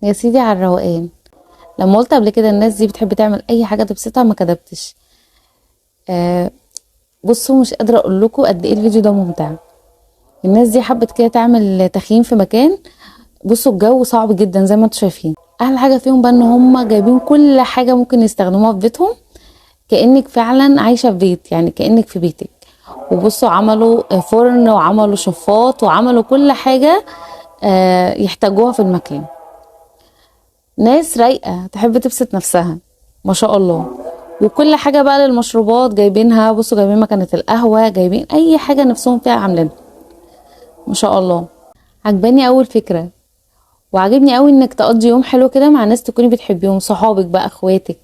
يا سيدي على الروقان. لما قلت قبل كده الناس دي بتحب تعمل اي حاجه تبسطها ما كدبتش. آه بصوا، مش قادره اقول لكم قد ايه الفيديو ده ممتع. الناس دي حبت كده تعمل تخييم في مكان. بصوا الجو صعب جدا زي ما انتم شايفين. احلى حاجه فيهم بقى ان هم جايبين كل حاجه ممكن يستخدموها في بيتهم، كانك فعلا عايشه في بيت، يعني كانك في بيتك. وبصوا عملوا فرن وعملوا شفاط وعملوا كل حاجه يحتاجوها في المكان. ناس رايقه تحب تبسط نفسها ما شاء الله. وكل حاجه بقى للمشروبات جايبينها. بصوا جايبين مكنه القهوه، جايبين اي حاجه نفسهم فيها عاملينها ما شاء الله. عجباني اول فكره، وعجبني قوي انك تقضي يوم حلو كده مع ناس تكوني بتحبيهم، صحابك بقى، اخواتك،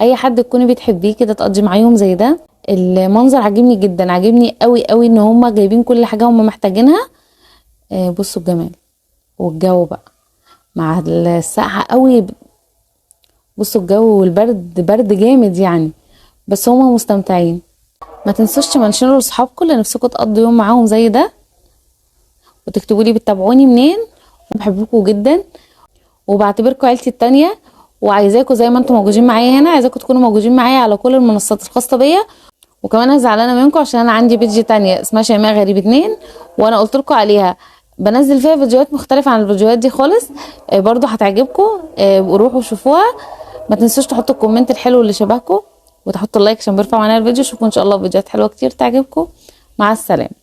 اي حد تكوني بتحبيه كده تقضي معاه يوم زي ده. المنظر عجبني جدا، عجبني قوي قوي ان هم جايبين كل حاجه هم محتاجينها. بصوا الجمال والجو بقى مع السقعه قوي. بصوا الجو والبرد برد جامد يعني، بس هما مستمتعين. ما تنسوش تمنشنوا لصحابكم اللي نفسكم تقضوا يوم معاهم زي ده، وتكتبوا لي بتتابعوني منين. وبحبكم جدا وبعتبركم عيلتي التانية، وعايزاكم زي ما انتم موجودين معايا هنا، عايزاكم تكونوا موجودين معايا على كل المنصات الخاصه بيا. وكمان انا زعلانه منكم عشان انا عندي بيدج تانية اسمها شيماء غريب 2، وانا قلت لكم عليها بنزل فيها فيديوهات مختلفه عن الفيديوهات دي خالص. برضو هتعجبكم. روحوا شوفوها. ما تنسوش تحطوا الكومنت الحلو اللي شبهكم، وتحطوا اللايك عشان بيرفع معانا الفيديو. شوفوا ان شاء الله فيديوهات حلوه كتير تعجبكم. مع السلامه.